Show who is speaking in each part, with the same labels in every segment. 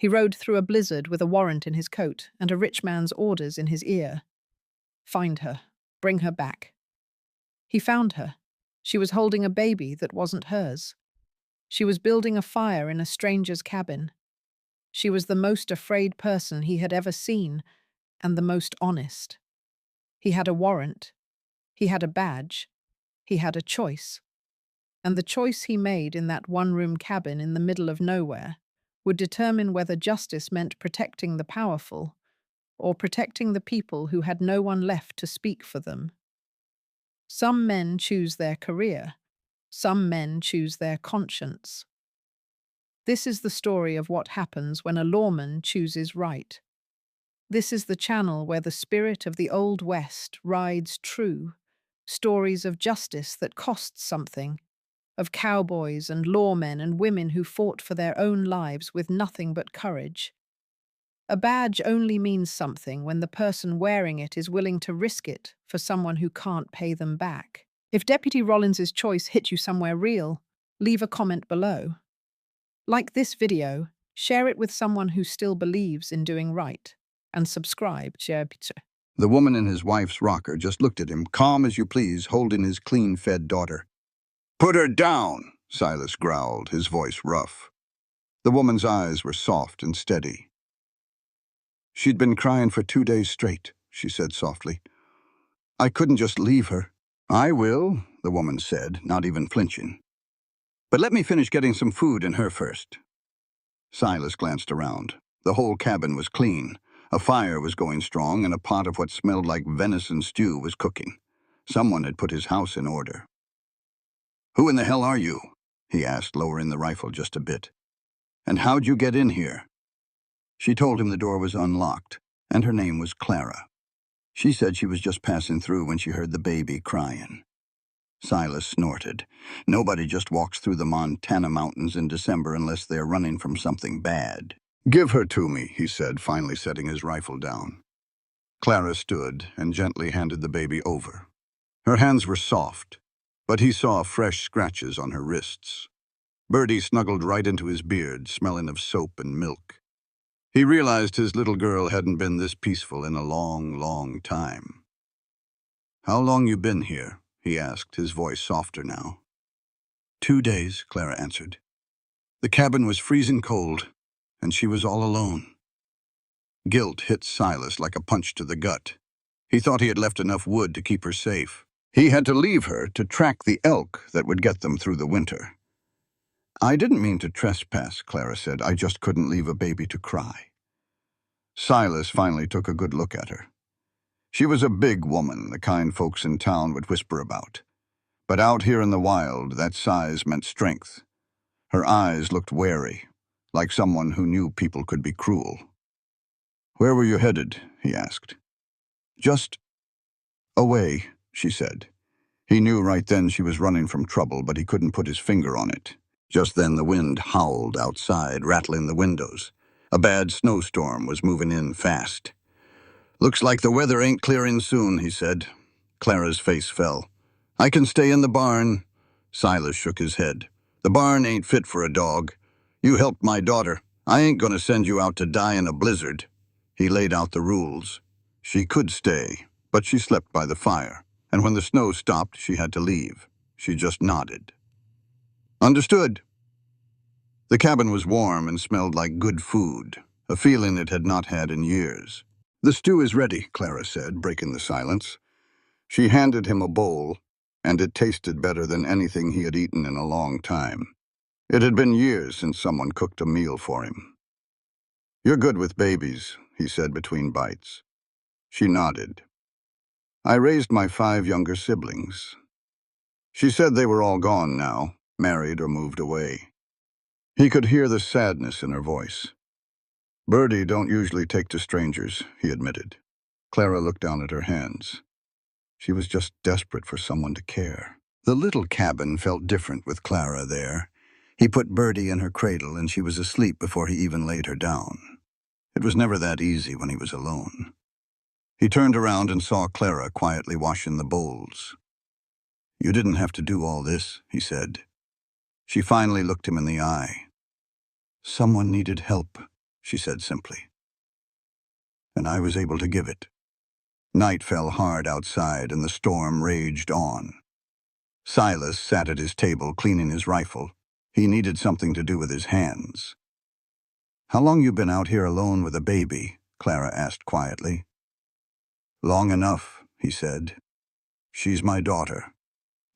Speaker 1: He rode through a blizzard with a warrant in his coat and a rich man's orders in his ear. Find her. Bring her back. He found her. She was holding a baby that wasn't hers. She was building a fire in a stranger's cabin. She was the most afraid person he had ever seen, and the most honest. He had a warrant. He had a badge. He had a choice. And the choice he made in that one-room cabin in the middle of nowhere would determine whether justice meant protecting the powerful or protecting the people who had no one left to speak for them. Some men choose their career. Some men choose their conscience. This is the story of what happens when a lawman chooses right. This is the channel where the spirit of the Old West rides true, stories of justice that costs something, of cowboys and lawmen and women who fought for their own lives with nothing but courage. A badge only means something when the person wearing it is willing to risk it for someone who can't pay them back. If Deputy Rollins's choice hit you somewhere real, leave a comment below. Like this video, share it with someone who still believes in doing right, and subscribe.
Speaker 2: The woman in his wife's rocker just looked at him, calm as you please, holding his clean-fed daughter. "Put her down," Silas growled, his voice rough. The woman's eyes were soft and steady. "She'd been crying for 2 days straight," she said softly. "I couldn't just leave her." "I will," the woman said, not even flinching. "But let me finish getting some food in her first." Silas glanced around. The whole cabin was clean. A fire was going strong, and a pot of what smelled like venison stew was cooking. Someone had put his house in order. "Who in the hell are you?" he asked, lowering the rifle just a bit. "And how'd you get in here?" She told him the door was unlocked, and her name was Clara. She said she was just passing through when she heard the baby crying. Silas snorted. Nobody just walks through the Montana mountains in December unless they're running from something bad. "Give her to me," he said, finally setting his rifle down. Clara stood and gently handed the baby over. Her hands were soft, but he saw fresh scratches on her wrists. Birdie snuggled right into his beard, smelling of soap and milk. He realized his little girl hadn't been this peaceful in a long, long time. "How long you been here?" he asked, his voice softer now. 2 days, Clara answered. The cabin was freezing cold, and she was all alone. Guilt hit Silas like a punch to the gut. He thought he had left enough wood to keep her safe. He had to leave her to track the elk that would get them through the winter. "I didn't mean to trespass," Clara said. "I just couldn't leave a baby to cry." Silas finally took a good look at her. She was a big woman, the kind folks in town would whisper about. But out here in the wild, that size meant strength. Her eyes looked wary, like someone who knew people could be cruel. "Where were you headed?" he asked. "Just away," she said. He knew right then she was running from trouble, but he couldn't put his finger on it. Just then the wind howled outside, rattling the windows. A bad snowstorm was moving in fast. "Looks like the weather ain't clearing soon," he said. Clara's face fell. "I can stay in the barn." Silas shook his head. "The barn ain't fit for a dog. You helped my daughter. I ain't gonna send you out to die in a blizzard." He laid out the rules. She could stay, but she slept by the fire, and when the snow stopped, she had to leave. She just nodded. "Understood." The cabin was warm and smelled like good food, a feeling it had not had in years. "The stew is ready," Clara said, breaking the silence. She handed him a bowl, and it tasted better than anything he had eaten in a long time. It had been years since someone cooked a meal for him. "You're good with babies," he said between bites. She nodded. "I raised my 5 younger siblings." She said they were all gone now, married or moved away. He could hear the sadness in her voice. "Birdie don't usually take to strangers," he admitted. Clara looked down at her hands. She was just desperate for someone to care. The little cabin felt different with Clara there. He put Birdie in her cradle, and she was asleep before he even laid her down. It was never that easy when he was alone. He turned around and saw Clara quietly washing the bowls. "You didn't have to do all this," he said. She finally looked him in the eye. "Someone needed help," she said simply. And I was able to give it. Night fell hard outside and the storm raged on. Silas sat at his table cleaning his rifle. He needed something to do with his hands. "How long you been out here alone with a baby?" Clara asked quietly. "Long enough," he said. "She's my daughter.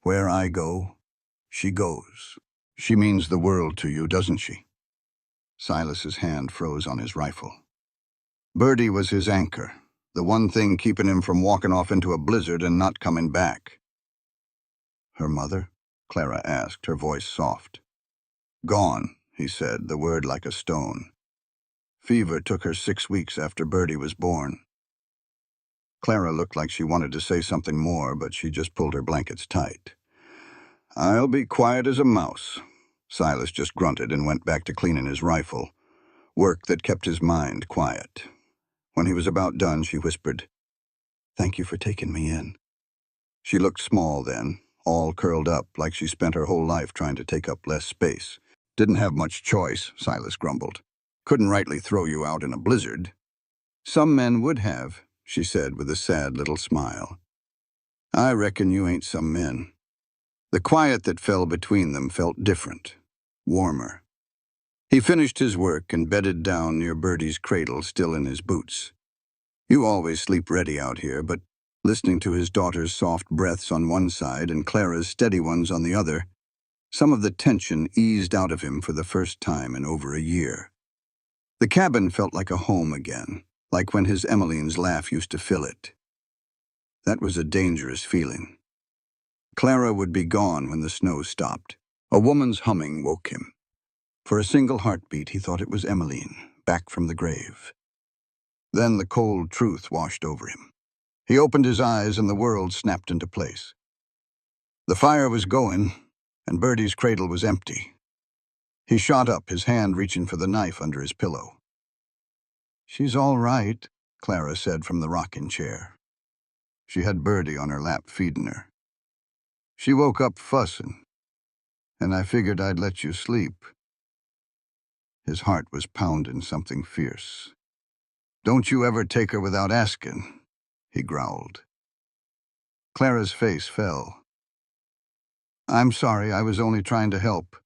Speaker 2: Where I go, she goes. She means the world to you, doesn't she?" Silas's hand froze on his rifle. Birdie was his anchor, the one thing keeping him from walking off into a blizzard and not coming back. "Her mother?" Clara asked, her voice soft. "Gone," he said, the word like a stone. "Fever took her 6 weeks after Birdie was born." Clara looked like she wanted to say something more, but she just pulled her blankets tight. "I'll be quiet as a mouse." Silas just grunted and went back to cleaning his rifle, work that kept his mind quiet. When he was about done, she whispered, "Thank you for taking me in." She looked small then, all curled up like she spent her whole life trying to take up less space. "Didn't have much choice," Silas grumbled. "Couldn't rightly throw you out in a blizzard." "Some men would have," she said with a sad little smile. "I reckon you ain't some men." The quiet that fell between them felt different, warmer. He finished his work and bedded down near Birdie's cradle, still in his boots. "You always sleep ready out here, but," listening to his daughter's soft breaths on one side and Clara's steady ones on the other, some of the tension eased out of him for the first time in over a year. The cabin felt like a home again, like when his Emmeline's laugh used to fill it. That was a dangerous feeling. Clara would be gone when the snow stopped. A woman's humming woke him. For a single heartbeat, he thought it was Emmeline, back from the grave. Then the cold truth washed over him. He opened his eyes and the world snapped into place. The fire was going, and Birdie's cradle was empty. He shot up, his hand reaching for the knife under his pillow. "She's all right," Clara said from the rocking chair. She had Birdie on her lap feeding her. "She woke up fussing, and I figured I'd let you sleep." His heart was pounding something fierce. "Don't you ever take her without asking," he growled. Clara's face fell. "I'm sorry, I was only trying to help."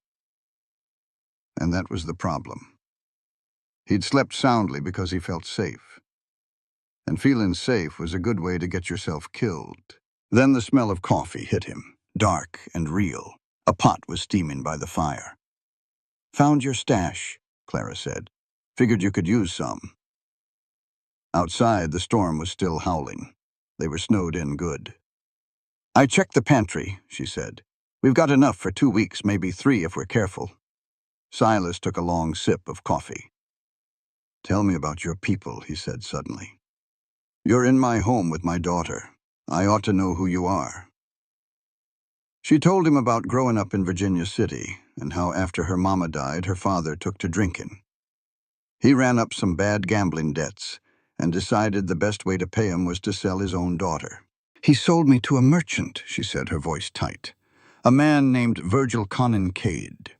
Speaker 2: And that was the problem. He'd slept soundly because he felt safe. And feeling safe was a good way to get yourself killed. Then the smell of coffee hit him, dark and real. A pot was steaming by the fire. "Found your stash," Clara said. "Figured you could use some." Outside, the storm was still howling. They were snowed in good. "I checked the pantry," she said. "We've got enough for 2 weeks, maybe 3 if we're careful." Silas took a long sip of coffee. "Tell me about your people," he said suddenly. "You're in my home with my daughter. I ought to know who you are." She told him about growing up in Virginia City and how after her mama died, her father took to drinking. He ran up some bad gambling debts and decided the best way to pay him was to sell his own daughter. "He sold me to a merchant," she said, her voice tight. "A man named Virgil Cade.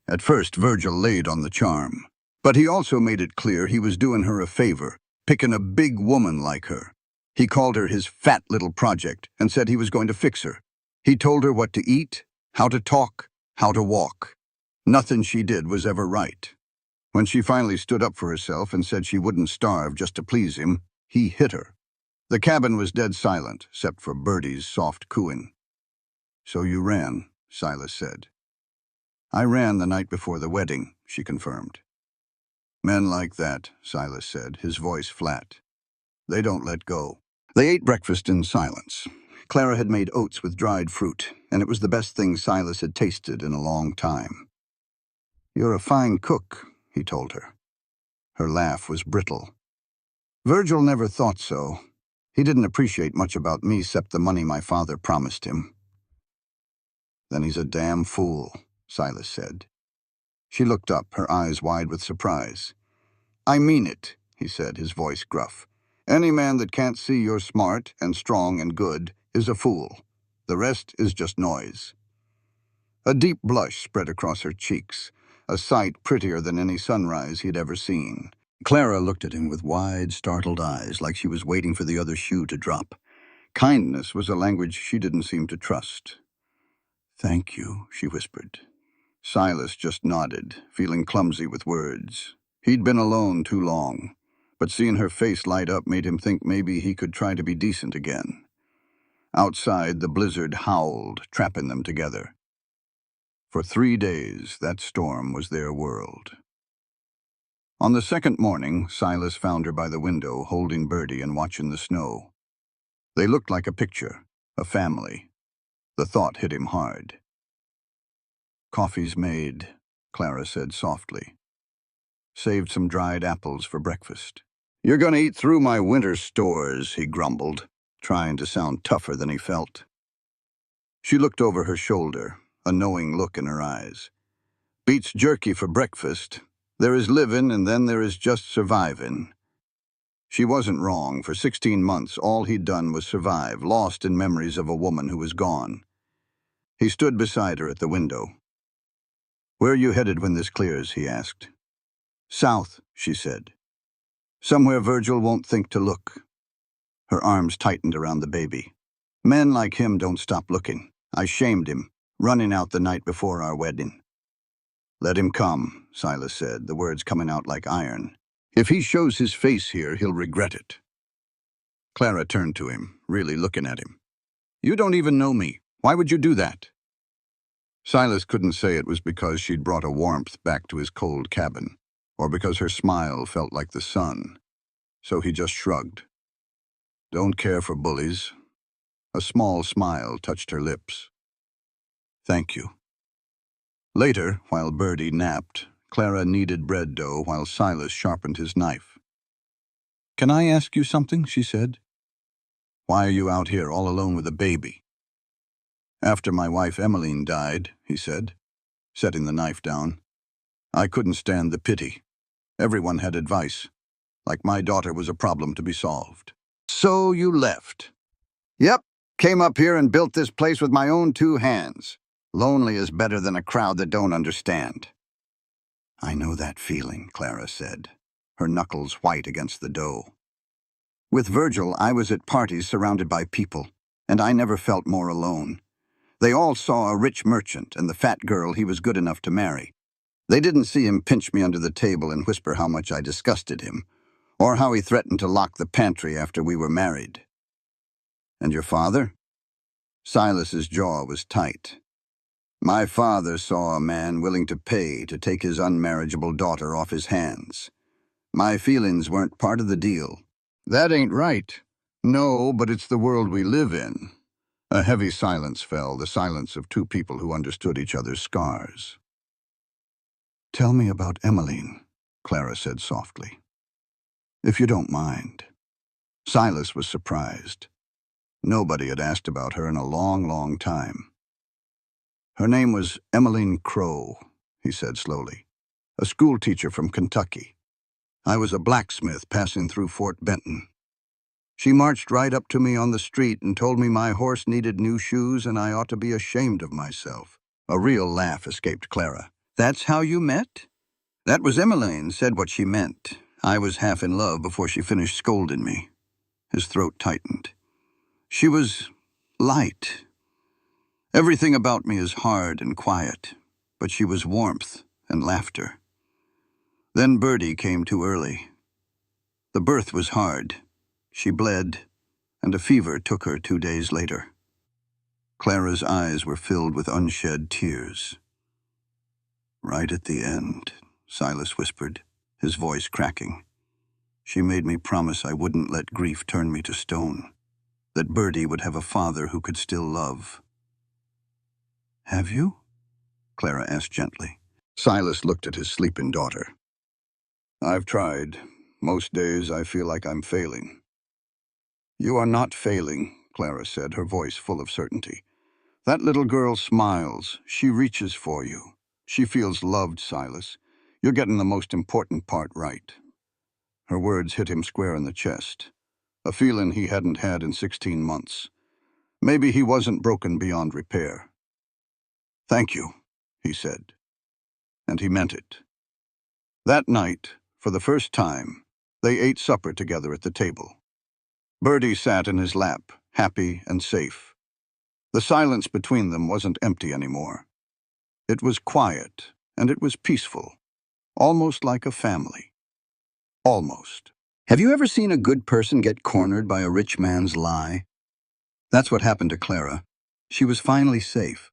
Speaker 2: At first, Virgil laid on the charm. But he also made it clear he was doing her a favor, picking a big woman like her. He called her his fat little project and said he was going to fix her. He told her what to eat, how to talk, how to walk. Nothing she did was ever right. When she finally stood up for herself and said she wouldn't starve just to please him, he hit her. The cabin was dead silent, except for Birdie's soft cooing. "So you ran," Silas said. "I ran the night before the wedding," she confirmed. "Men like that," Silas said, his voice flat. "They don't let go." They ate breakfast in silence. Clara had made oats with dried fruit, and it was the best thing Silas had tasted in a long time. "You're a fine cook," he told her. Her laugh was brittle. "Virgil never thought so. He didn't appreciate much about me except the money my father promised him." "Then he's a damn fool," Silas said. She looked up, her eyes wide with surprise. "I mean it," he said, his voice gruff. "Any man that can't see you're smart and strong and good is a fool. The rest is just noise." A deep blush spread across her cheeks, a sight prettier than any sunrise he'd ever seen. Clara looked at him with wide, startled eyes, like she was waiting for the other shoe to drop. Kindness was a language she didn't seem to trust. "Thank you," she whispered. Silas just nodded, feeling clumsy with words. He'd been alone too long, but seeing her face light up made him think maybe he could try to be decent again. Outside, the blizzard howled, trapping them together. For 3 days, that storm was their world. On the second morning, Silas found her by the window, holding Birdie and watching the snow. They looked like a picture, a family. The thought hit him hard. "Coffee's made," Clara said softly. "Saved some dried apples for breakfast." "You're going to eat through my winter stores," he grumbled, trying to sound tougher than he felt. She looked over her shoulder, a knowing look in her eyes. "Beets jerky for breakfast. There is living, and then there is just surviving." She wasn't wrong. For 16 months, all he'd done was survive, lost in memories of a woman who was gone. He stood beside her at the window. "Where are you headed when this clears?" he asked. "South," she said. "Somewhere Virgil won't think to look." Her arms tightened around the baby. "Men like him don't stop looking. I shamed him, running out the night before our wedding." "Let him come," Silas said, the words coming out like iron. "If he shows his face here, he'll regret it." Clara turned to him, really looking at him. "You don't even know me. Why would you do that?" Silas couldn't say it was because she'd brought a warmth back to his cold cabin, or because her smile felt like the sun. So he just shrugged. "Don't care for bullies." A small smile touched her lips. "Thank you." Later, while Birdie napped, Clara kneaded bread dough while Silas sharpened his knife. "Can I ask you something?" she said. "Why are you out here all alone with a baby?" "After my wife Emmeline died," he said, setting the knife down, "I couldn't stand the pity. Everyone had advice, like my daughter was a problem to be solved." "So you left?" "Yep, came up here and built this place with my own 2 hands. Lonely is better than a crowd that don't understand." "I know that feeling," Clara said, her knuckles white against the dough. "With Virgil, I was at parties surrounded by people, and I never felt more alone. They all saw a rich merchant and the fat girl he was good enough to marry. They didn't see him pinch me under the table and whisper how much I disgusted him, or how he threatened to lock the pantry after we were married." "And your father?" Silas's jaw was tight. "My father saw a man willing to pay to take his unmarriageable daughter off his hands. My feelings weren't part of the deal." "That ain't right." "No, but it's the world we live in." A heavy silence fell, the silence of 2 people who understood each other's scars. "Tell me about Emmeline," Clara said softly. "If you don't mind." Silas was surprised. Nobody had asked about her in a long, long time. "Her name was Emmeline Crow," he said slowly. "A schoolteacher from Kentucky. I was a blacksmith passing through Fort Benton. She marched right up to me on the street and told me my horse needed new shoes and I ought to be ashamed of myself." A real laugh escaped Clara. "That's how you met?" "That was Emmeline said what she meant. I was half in love before she finished scolding me." His throat tightened. "She was light. Everything about me is hard and quiet, but she was warmth and laughter. Then Birdie came too early. The birth was hard. She bled, and a fever took her 2 days later." Clara's eyes were filled with unshed tears. "Right at the end," Silas whispered, his voice cracking. "She made me promise I wouldn't let grief turn me to stone, that Birdie would have a father who could still love." "Have you?" Clara asked gently. Silas looked at his sleeping daughter. "I've tried. Most days I feel like I'm failing." "You are not failing," Clara said, her voice full of certainty. "That little girl smiles. She reaches for you. She feels loved, Silas. You're getting the most important part right." Her words hit him square in the chest, a feeling he hadn't had in 16 months. Maybe he wasn't broken beyond repair. "Thank you," he said. and he meant it. That night, for the first time, they ate supper together at the table. Birdie sat in his lap, happy and safe. The silence between them wasn't empty anymore. It was quiet, and it was peaceful, almost like a family. Almost. Have you ever seen a good person get cornered by a rich man's lie? That's what happened to Clara. She was finally safe,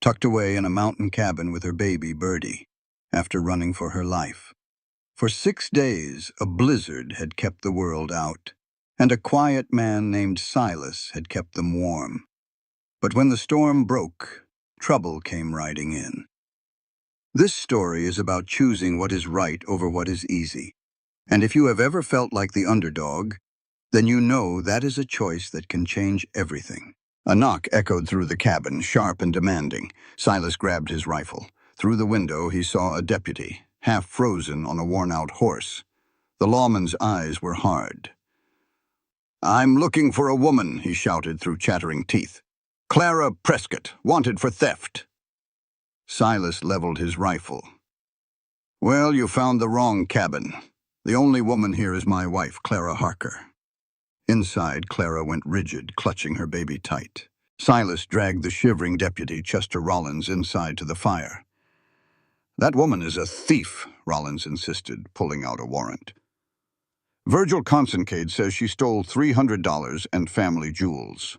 Speaker 2: tucked away in a mountain cabin with her baby, Birdie, after running for her life. For 6 days, a blizzard had kept the world out, and a quiet man named Silas had kept them warm. But when the storm broke, trouble came riding in. This story is about choosing what is right over what is easy. And if you have ever felt like the underdog, then you know that is a choice that can change everything. A knock echoed through the cabin, sharp and demanding. Silas grabbed his rifle. Through the window, he saw a deputy, half frozen on a worn-out horse. The lawman's eyes were hard. "I'm looking for a woman," he shouted through chattering teeth. "Clara Prescott, wanted for theft." Silas leveled his rifle. "Well, you found the wrong cabin. The only woman here is my wife, Clara Harker." Inside, Clara went rigid, clutching her baby tight. Silas dragged the shivering deputy, Chester Rollins, inside to the fire. "That woman is a thief," Rollins insisted, pulling out a warrant. "Virgil Consincade says she stole $300 and family jewels."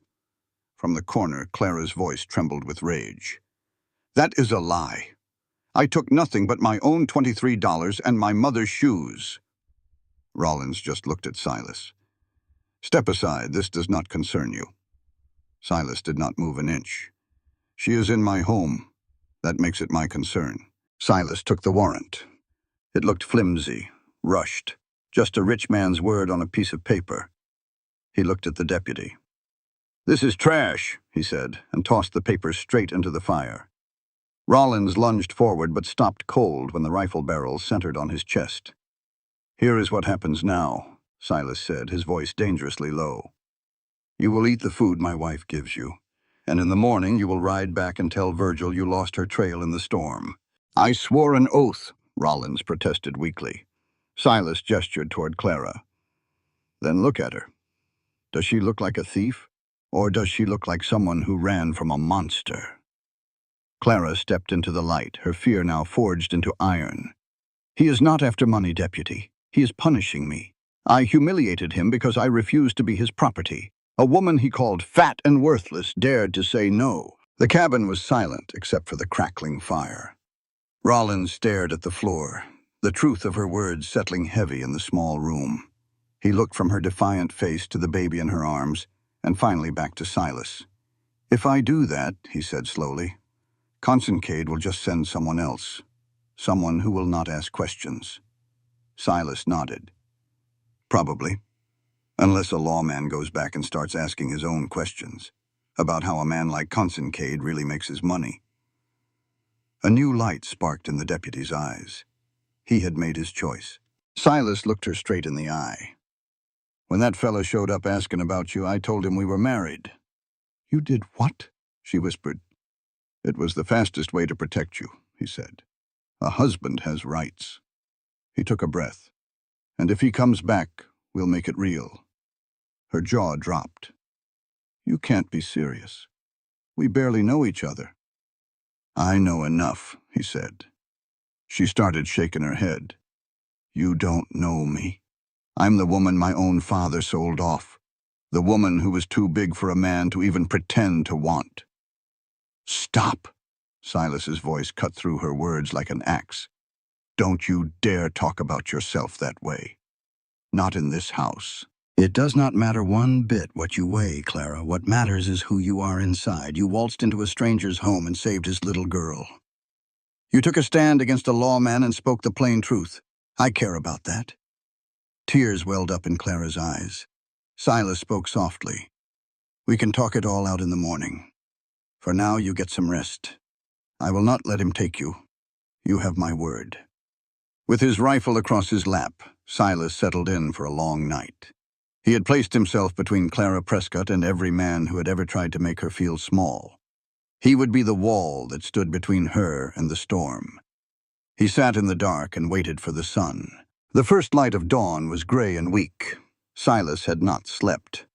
Speaker 2: From the corner, Clara's voice trembled with rage. "That is a lie. I took nothing but my own $23 and my mother's shoes." Rollins just looked at Silas. "Step aside, this does not concern you." Silas did not move an inch. "She is in my home. That makes it my concern." Silas took the warrant. It looked flimsy, rushed, just a rich man's word on a piece of paper. He looked at the deputy. "This is trash," he said, and tossed the paper straight into the fire. Rollins lunged forward but stopped cold when the rifle barrel centered on his chest. "Here is what happens now," Silas said, his voice dangerously low. "You will eat the food my wife gives you, and in the morning you will ride back and tell Virgil you lost her trail in the storm." "I swore an oath," Rollins protested weakly. Silas gestured toward Clara. "Then look at her. Does she look like a thief, or does she look like someone who ran from a monster?" Clara stepped into the light, her fear now forged into iron. "He is not after money, deputy. He is punishing me. I humiliated him because I refused to be his property. A woman he called fat and worthless dared to say no." The cabin was silent except for the crackling fire. Rollins stared at the floor, the truth of her words settling heavy in the small room. He looked from her defiant face to the baby in her arms, and finally back to Silas. "If I do that," he said slowly, "Consincade will just send someone else, someone who will not ask questions." Silas nodded. "Probably, unless a lawman goes back and starts asking his own questions about how a man like Consincade really makes his money." A new light sparked in the deputy's eyes. He had made his choice. Silas looked her straight in the eye. "When that fellow showed up asking about you, I told him we were married." "You did what?" she whispered. "It was the fastest way to protect you," he said. "A husband has rights." He took a breath. "And if he comes back, we'll make it real." Her jaw dropped. "You can't be serious. We barely know each other." "I know enough," he said. She started shaking her head. "You don't know me. I'm the woman my own father sold off. The woman who was too big for a man to even pretend to want." "Stop!" Silas's voice cut through her words like an axe. "Don't you dare talk about yourself that way. Not in this house." "It does not matter one bit what you weigh, Clara. What matters is who you are inside. You waltzed into a stranger's home and saved his little girl. You took a stand against a lawman and spoke the plain truth. I care about that." Tears welled up in Clara's eyes. Silas spoke softly. "We can talk it all out in the morning. For now, you get some rest. I will not let him take you. You have my word." With his rifle across his lap, Silas settled in for a long night. He had placed himself between Clara Prescott and every man who had ever tried to make her feel small. He would be the wall that stood between her and the storm. He sat in the dark and waited for the sun. The first light of dawn was gray and weak. Silas had not slept.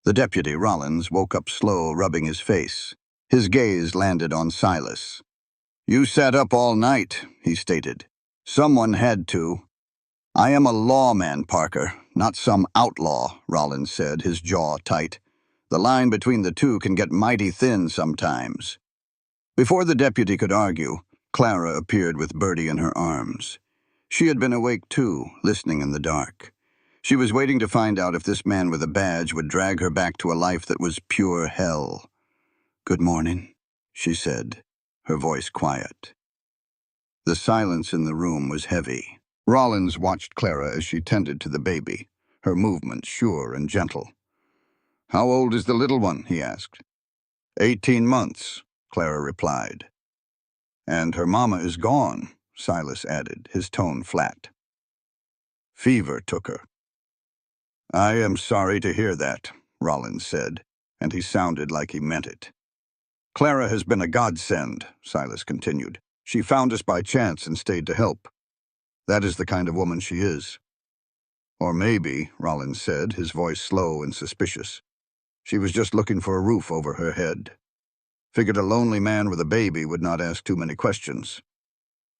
Speaker 2: The deputy, Rollins, woke up slow, rubbing his face. His gaze landed on Silas. "You sat up all night," he stated. "Someone had to." "I am a lawman, Parker, not some outlaw," Rollins said, his jaw tight. "The line between the two can get mighty thin sometimes." Before the deputy could argue, Clara appeared with Bertie in her arms. She had been awake too, listening in the dark. She was waiting to find out if this man with a badge would drag her back to a life that was pure hell. "Good morning," she said, her voice quiet. The silence in the room was heavy. Rollins watched Clara as she tended to the baby, her movements sure and gentle. "How old is the little one?" he asked. 18 months, Clara replied. "And her mama is gone," Silas added, his tone flat. "Fever took her." "I am sorry to hear that," Rollins said, and he sounded like he meant it. "Clara has been a godsend," Silas continued. "She found us by chance and stayed to help. That is the kind of woman she is." "Or maybe," Rollins said, his voice slow and suspicious, "she was just looking for a roof over her head. Figured a lonely man with a baby would not ask too many questions."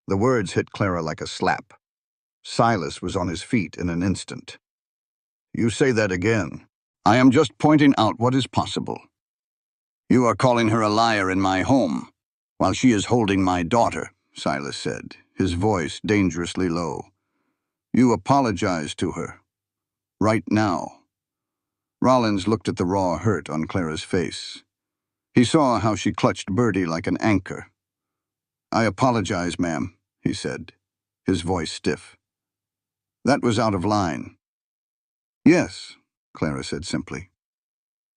Speaker 2: The words hit Clara like a slap. Silas was on his feet in an instant. "You say that again." "I am just pointing out what is possible. You are calling her a liar in my home, while she is holding my daughter," Silas said, his voice dangerously low. "You apologize to her. Right now." Rollins looked at the raw hurt on Clara's face. He saw how she clutched Bertie like an anchor. "I apologize, ma'am," he said, his voice stiff. "That was out of line." "Yes," Clara said simply.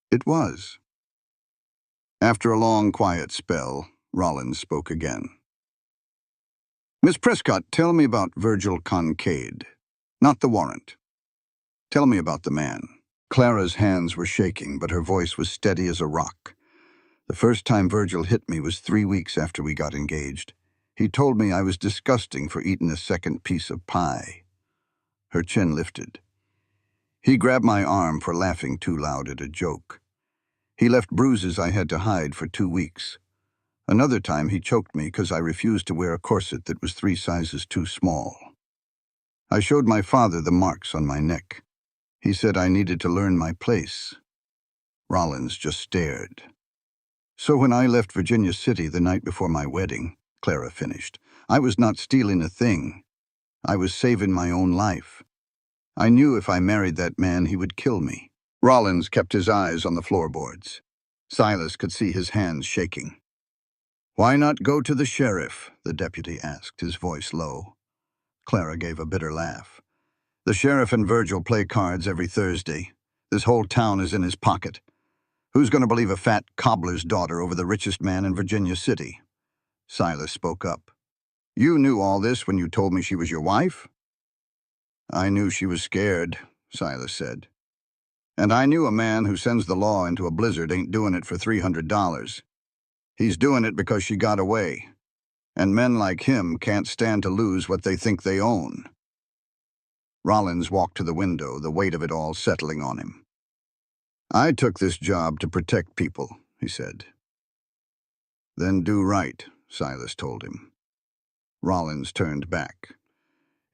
Speaker 2: "It was." After a long, quiet spell, Rollins spoke again. "Miss Prescott, tell me about Virgil Kincaid. Not the warrant. Tell me about the man." Clara's hands were shaking, but her voice was steady as a rock. "The first time Virgil hit me was 3 weeks after we got engaged. He told me I was disgusting for eating a second piece of pie." Her chin lifted. "He grabbed my arm for laughing too loud at a joke. He left bruises I had to hide for 2 weeks. Another time he choked me because I refused to wear a corset that was 3 sizes too small. I showed my father the marks on my neck. He said I needed to learn my place." Rollins just stared. "So when I left Virginia City the night before my wedding," Clara finished, "I was not stealing a thing. I was saving my own life. I knew if I married that man, he would kill me." Rollins kept his eyes on the floorboards. Silas could see his hands shaking. "Why not go to the sheriff?" the deputy asked, his voice low. Clara gave a bitter laugh. "The sheriff and Virgil play cards every Thursday. This whole town is in his pocket. Who's going to believe a fat cobbler's daughter over the richest man in Virginia City?" Silas spoke up. "You knew all this when you told me she was your wife?" "I knew she was scared," Silas said. "And I knew a man who sends the law into a blizzard ain't doing it for $300. He's doing it because she got away. And men like him can't stand to lose what they think they own." Rollins walked to the window, the weight of it all settling on him. "I took this job to protect people," he said. "Then do right," Silas told him. Rollins turned back.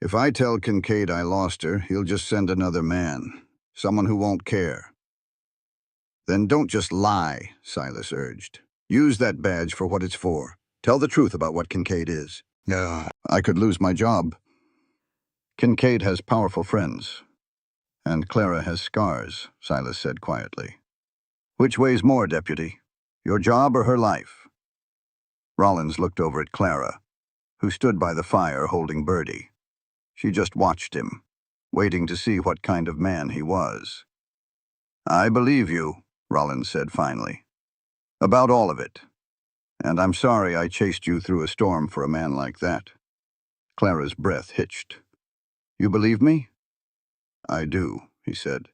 Speaker 2: "If I tell Kincaid I lost her, he'll just send another man, someone who won't care." "Then don't just lie," Silas urged. "Use that badge for what it's for. Tell the truth about what Kincaid is." "I could lose my job." "Kincaid has powerful friends, and Clara has scars," Silas said quietly. "Which weighs more, deputy? Your job or her life?" Rollins looked over at Clara, who stood by the fire holding Bertie. She just watched him, waiting to see what kind of man he was. "I believe you," Rollins said finally. "About all of it. And I'm sorry I chased you through a storm for a man like that." Clara's breath hitched. "You believe me?" "I do," he said.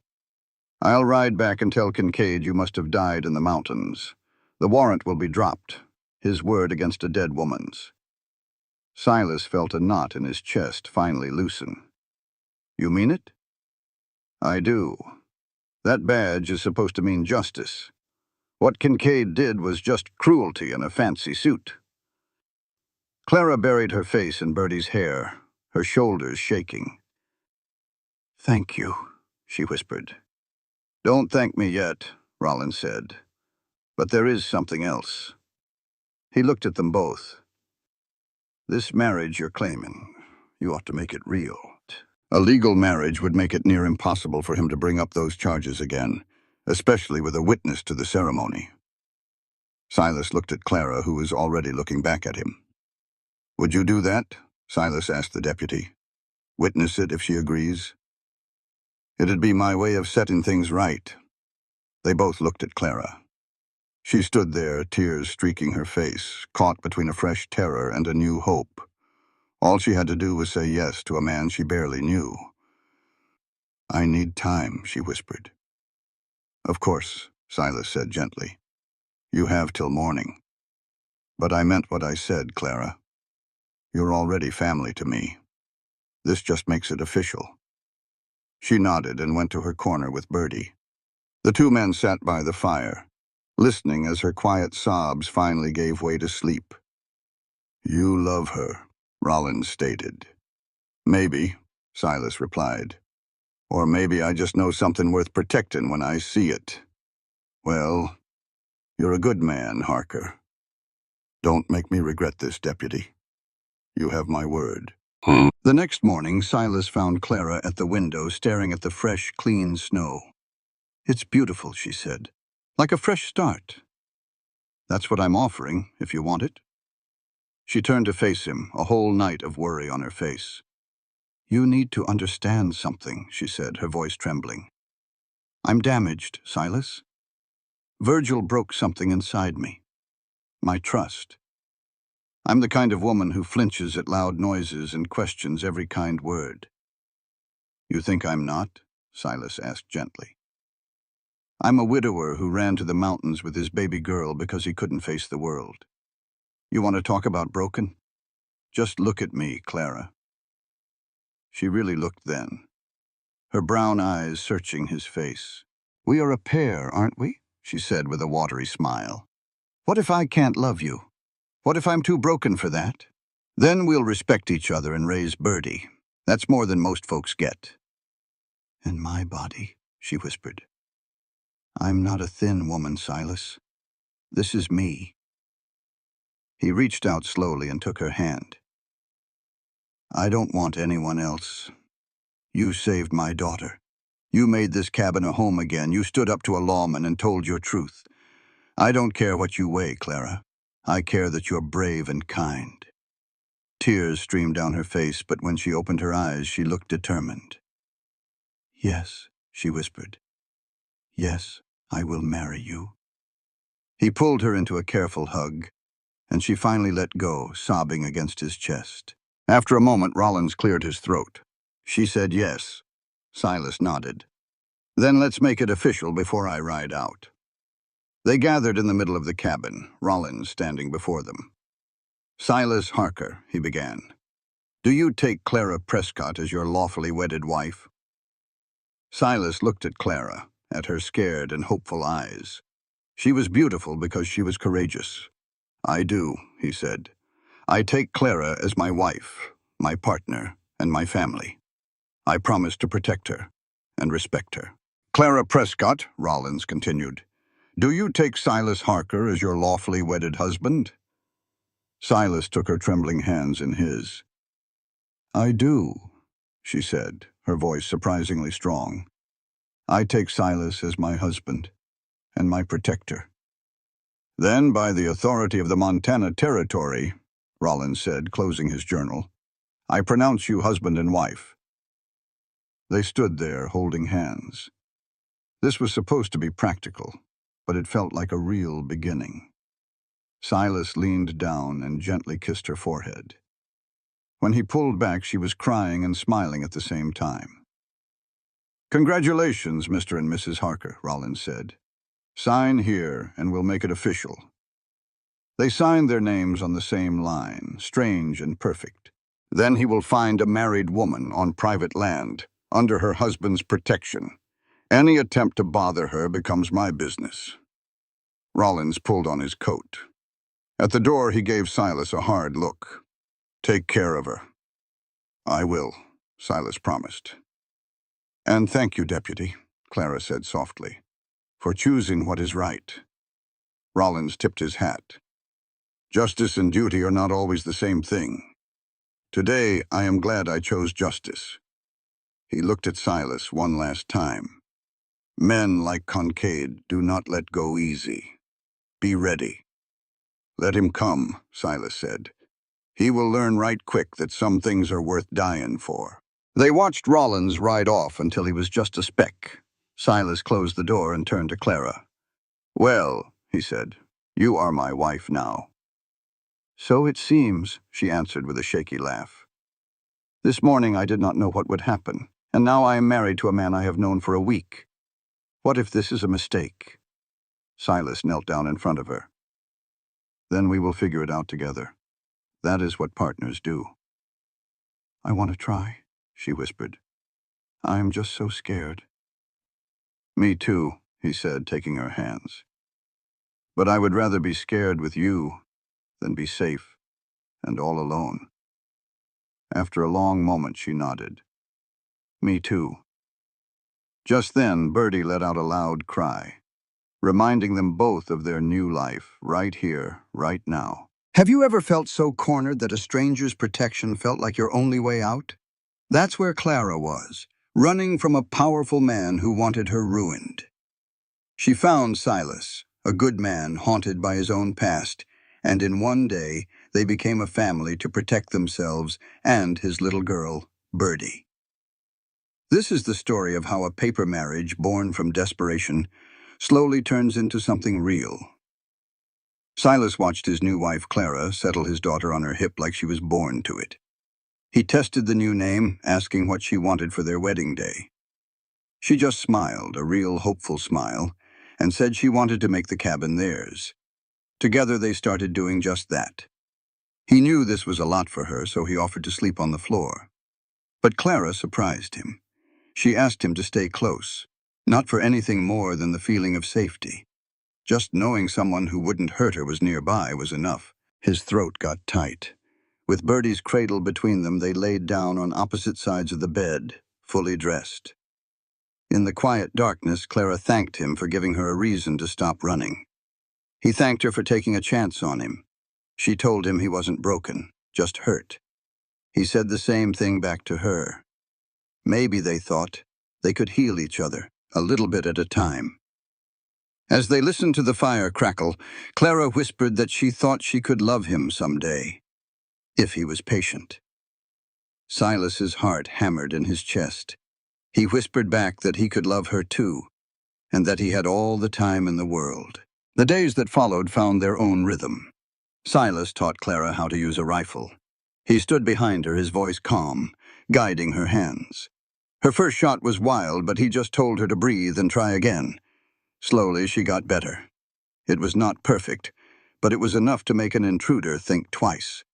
Speaker 2: "I'll ride back and tell Kincaid you must have died in the mountains. The warrant will be dropped, his word against a dead woman's." Silas felt a knot in his chest finally loosen. You mean it? I do. That badge is supposed to mean justice. What Kincaid did was just cruelty in a fancy suit. Clara buried her face in Bertie's hair, her shoulders shaking. Thank you, she whispered. Don't thank me yet, Rollins said. But there is something else. He looked at them both. This marriage you're claiming, you ought to make it real. A legal marriage would make it near impossible for him to bring up those charges again, especially with a witness to the ceremony. Silas looked at Clara, who was already looking back at him. Would you do that? Silas asked the deputy. Witness it if she agrees? It'd be my way of setting things right. They both looked at Clara. She stood there, tears streaking her face, caught between a fresh terror and a new hope. All she had to do was say yes to a man she barely knew. I need time, she whispered. Of course, Silas said gently. You have till morning. But I meant what I said, Clara. You're already family to me. This just makes it official. She nodded and went to her corner with Bertie. The two men sat by the fire, listening as her quiet sobs finally gave way to sleep. You love her, Rollins stated. Maybe, Silas replied. Or maybe I just know something worth protecting when I see it. Well, you're a good man, Harker. Don't make me regret this, deputy. You have my word. The next morning, Silas found Clara at the window staring at the fresh, clean snow. It's beautiful, she said. Like a fresh start. That's what I'm offering, if you want it. She turned to face him, a whole night of worry on her face. You need to understand something, she said, her voice trembling. I'm damaged, Silas. Virgil broke something inside me. My trust. I'm the kind of woman who flinches at loud noises and questions every kind word. You think I'm not? Silas asked gently. I'm a widower who ran to the mountains with his baby girl because he couldn't face the world. You want to talk about broken? Just look at me, Clara. She really looked then, her brown eyes searching his face. We are a pair, aren't we? She said with a watery smile. What if I can't love you? What if I'm too broken for that? Then we'll respect each other and raise Bertie. That's more than most folks get. In my body, she whispered. I'm not a thin woman, Silas. This is me. He reached out slowly and took her hand. I don't want anyone else. You saved my daughter. You made this cabin a home again. You stood up to a lawman and told your truth. I don't care what you weigh, Clara. I care that you're brave and kind. Tears streamed down her face, but when she opened her eyes, she looked determined. Yes, she whispered. Yes, I will marry you. He pulled her into a careful hug, and she finally let go, sobbing against his chest. After a moment, Rollins cleared his throat. She said yes. Silas nodded. Then let's make it official before I ride out. They gathered in the middle of the cabin, Rollins standing before them. Silas Harker, he began. Do you take Clara Prescott as your lawfully wedded wife? Silas looked at Clara, at her scared and hopeful eyes. She was beautiful because she was courageous. I do, he said. I take Clara as my wife, my partner, and my family. I promise to protect her and respect her. Clara Prescott, Rollins continued, do you take Silas Harker as your lawfully wedded husband? Silas took her trembling hands in his. I do, she said, her voice surprisingly strong. I take Silas as my husband and my protector. Then, by the authority of the Montana Territory, Rollins said, closing his journal, I pronounce you husband and wife. They stood there, holding hands. This was supposed to be practical, but it felt like a real beginning. Silas leaned down and gently kissed her forehead. When he pulled back, she was crying and smiling at the same time. Congratulations, Mr. and Mrs. Harker, Rollins said. Sign here, and we'll make it official. They signed their names on the same line, strange and perfect. Then he will find a married woman on private land, under her husband's protection. Any attempt to bother her becomes my business. Rollins pulled on his coat. At the door, he gave Silas a hard look. Take care of her. I will, Silas promised. And thank you, Deputy, Clara said softly, for choosing what is right. Rollins tipped his hat. Justice and duty are not always the same thing. Today, I am glad I chose justice. He looked at Silas one last time. Men like Kincaid do not let go easy. Be ready. Let him come, Silas said. He will learn right quick that some things are worth dying for. They watched Rollins ride off until he was just a speck. Silas closed the door and turned to Clara. Well, he said, you are my wife now. So it seems, she answered with a shaky laugh. This morning I did not know what would happen, and now I am married to a man I have known for a week. What if this is a mistake? Silas knelt down in front of her. Then we will figure it out together. That is what partners do. I want to try, she whispered. I am just so scared. Me too, he said, taking her hands. But I would rather be scared with you than be safe and all alone. After a long moment, she nodded. Me too. Just then, Bertie let out a loud cry, reminding them both of their new life, right here, right now. Have you ever felt so cornered that a stranger's protection felt like your only way out? That's where Clara was, running from a powerful man who wanted her ruined. She found Silas, a good man haunted by his own past, and in one day they became a family to protect themselves and his little girl, Bertie. This is the story of how a paper marriage born from desperation slowly turns into something real. Silas watched his new wife, Clara, settle his daughter on her hip like she was born to it. He tested the new name, asking what she wanted for their wedding day. She just smiled, a real hopeful smile, and said she wanted to make the cabin theirs. Together they started doing just that. He knew this was a lot for her, so he offered to sleep on the floor. But Clara surprised him. She asked him to stay close, not for anything more than the feeling of safety. Just knowing someone who wouldn't hurt her was nearby was enough. His throat got tight. With Bertie's cradle between them, they laid down on opposite sides of the bed, fully dressed. In the quiet darkness, Clara thanked him for giving her a reason to stop running. He thanked her for taking a chance on him. She told him he wasn't broken, just hurt. He said the same thing back to her. Maybe, they thought, they could heal each other, a little bit at a time. As they listened to the fire crackle, Clara whispered that she thought she could love him someday, if he was patient. Silas's heart hammered in his chest. He whispered back that he could love her too, and that he had all the time in the world. The days that followed found their own rhythm. Silas taught Clara how to use a rifle. He stood behind her, his voice calm, guiding her hands. Her first shot was wild, but he just told her to breathe and try again. Slowly, she got better. It was not perfect, but it was enough to make an intruder think twice.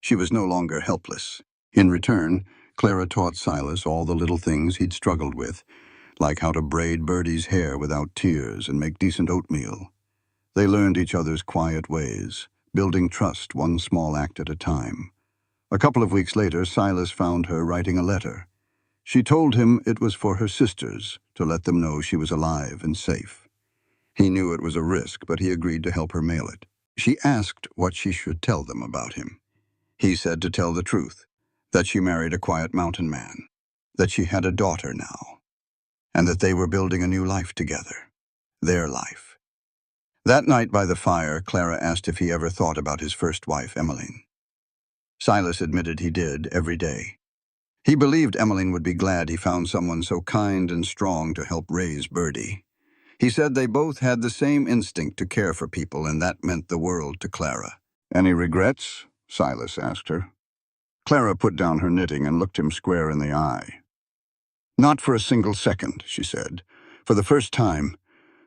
Speaker 2: She was no longer helpless. In return, Clara taught Silas all the little things he'd struggled with, like how to braid Bertie's hair without tears and make decent oatmeal. They learned each other's quiet ways, building trust one small act at a time. A couple of weeks later, Silas found her writing a letter. She told him it was for her sisters, to let them know she was alive and safe. He knew it was a risk, but he agreed to help her mail it. She asked what she should tell them about him. He said to tell the truth, that she married a quiet mountain man, that she had a daughter now, and that they were building a new life together, their life. That night by the fire, Clara asked if he ever thought about his first wife, Emmeline. Silas admitted he did, every day. He believed Emmeline would be glad he found someone so kind and strong to help raise Bertie. He said they both had the same instinct to care for people, and that meant the world to Clara. Any regrets? Silas asked her. Clara put down her knitting and looked him square in the eye. Not for a single second, she said. For the first time,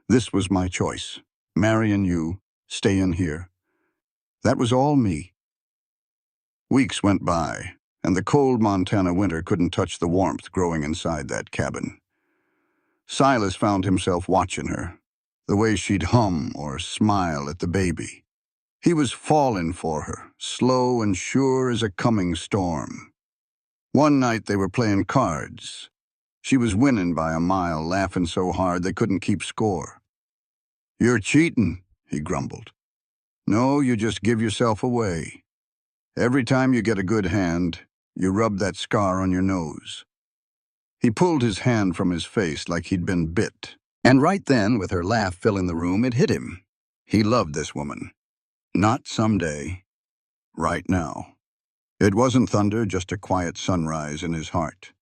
Speaker 2: this was my choice. Marry you, stay in here. That was all me. Weeks went by, and the cold Montana winter couldn't touch the warmth growing inside that cabin. Silas found himself watching her, the way she'd hum or smile at the baby. He was falling for her, slow and sure as a coming storm. One night they were playing cards. She was winning by a mile, laughing so hard they couldn't keep score. "You're cheating," he grumbled. "No, you just give yourself away. Every time you get a good hand, you rub that scar on your nose." He pulled his hand from his face like he'd been bit. And right then, with her laugh filling the room, it hit him. He loved this woman. Not someday. Right now. It wasn't thunder, just a quiet sunrise in his heart.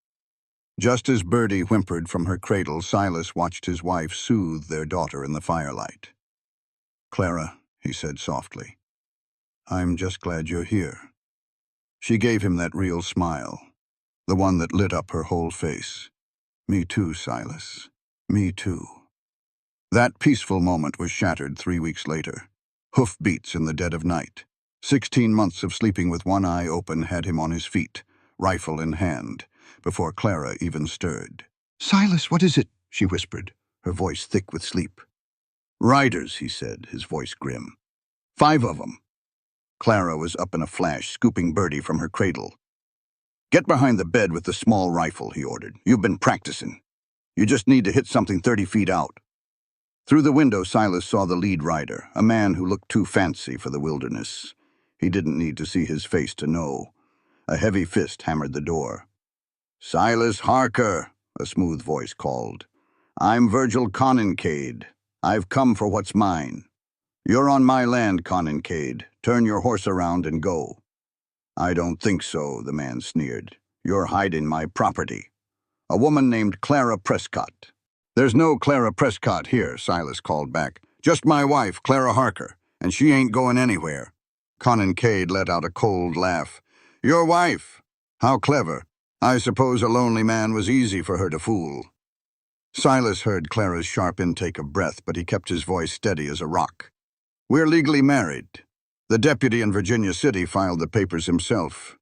Speaker 2: Just as Birdie whimpered from her cradle, Silas watched his wife soothe their daughter in the firelight. "Clara," he said softly, "I'm just glad you're here." She gave him that real smile, the one that lit up her whole face. "Me too, Silas. Me too." That peaceful moment was shattered 3 weeks later. Hoofbeats in the dead of night. 16 months of sleeping with one eye open had him on his feet, rifle in hand, before Clara even stirred. "Silas, what is it?" she whispered, her voice thick with sleep. "Riders," he said, his voice grim. 5 of them. Clara was up in a flash, scooping Birdie from her cradle. "Get behind the bed with the small rifle," he ordered. "You've been practicing. You just need to hit something 30 feet out." Through the window, Silas saw the lead rider, a man who looked too fancy for the wilderness. He didn't need to see his face to know. A heavy fist hammered the door. "Silas Harker," a smooth voice called. "I'm Virgil Conincade. I've come for what's mine." "You're on my land, Conincade. Turn your horse around and go." "I don't think so," the man sneered. "You're hiding my property." "A woman named Clara Prescott." "There's no Clara Prescott here," Silas called back. "Just my wife, Clara Harker, and she ain't going anywhere." Conincade let out a cold laugh. "Your wife? How clever. I suppose a lonely man was easy for her to fool." Silas heard Clara's sharp intake of breath, but he kept his voice steady as a rock. "We're legally married. The deputy in Virginia City filed the papers himself."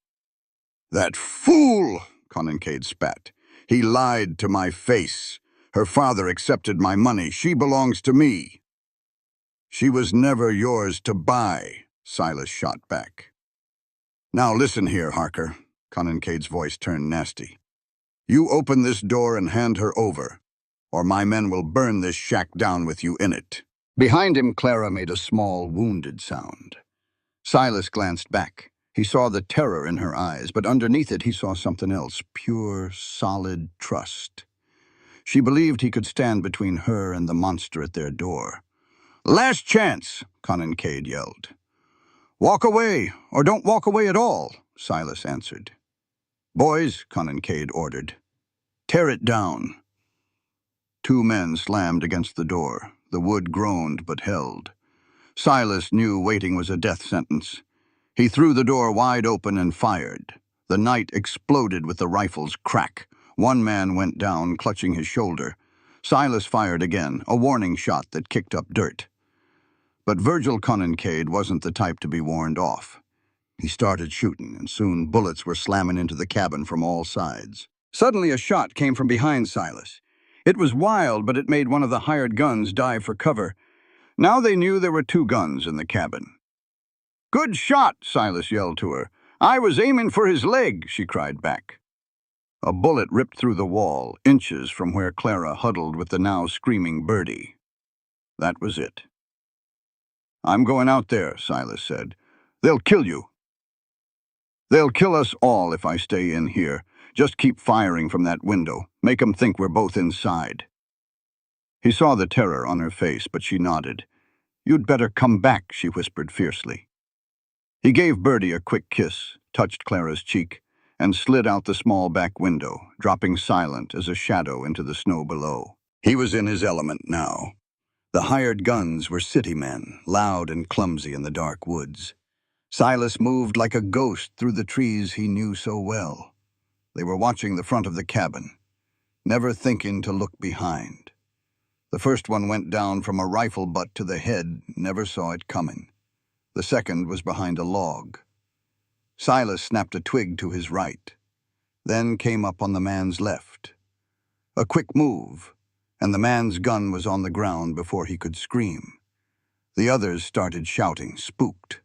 Speaker 2: "That fool!" Conincade spat. "He lied to my face. Her father accepted my money. She belongs to me." "She was never yours to buy," Silas shot back. "Now listen here, Harker." Conincade's voice turned nasty. "You open this door and hand her over, or my men will burn this shack down with you in it." Behind him, Clara made a small, wounded sound. Silas glanced back. He saw the terror in her eyes, but underneath it he saw something else, pure, solid trust. She believed he could stand between her and the monster at their door. "Last chance," Conincade yelled. "Walk away, or don't walk away at all," Silas answered. "Boys," Conincade ordered, "tear it down." 2 men slammed against the door. The wood groaned but held. Silas knew waiting was a death sentence. He threw the door wide open and fired. The night exploded with the rifle's crack. 1 man went down, clutching his shoulder. Silas fired again, a warning shot that kicked up dirt. But Virgil Conincade wasn't the type to be warned off. He started shooting, and soon bullets were slamming into the cabin from all sides. Suddenly a shot came from behind Silas. It was wild, but it made one of the hired guns dive for cover. Now they knew there were 2 guns in the cabin. "Good shot," Silas yelled to her. "I was aiming for his leg," she cried back. A bullet ripped through the wall, inches from where Clara huddled with the now screaming Birdie. That was it. "I'm going out there," Silas said. "They'll kill you." "They'll kill us all if I stay in here. Just keep firing from that window. Make 'em think we're both inside." He saw the terror on her face, but she nodded. "You'd better come back," she whispered fiercely. He gave Birdie a quick kiss, touched Clara's cheek, and slid out the small back window, dropping silent as a shadow into the snow below. He was in his element now. The hired guns were city men, loud and clumsy in the dark woods. Silas moved like a ghost through the trees he knew so well. They were watching the front of the cabin, never thinking to look behind. The first one went down from a rifle butt to the head, never saw it coming. The second was behind a log. Silas snapped a twig to his right, then came up on the man's left. A quick move, and the man's gun was on the ground before he could scream. The others started shouting, spooked.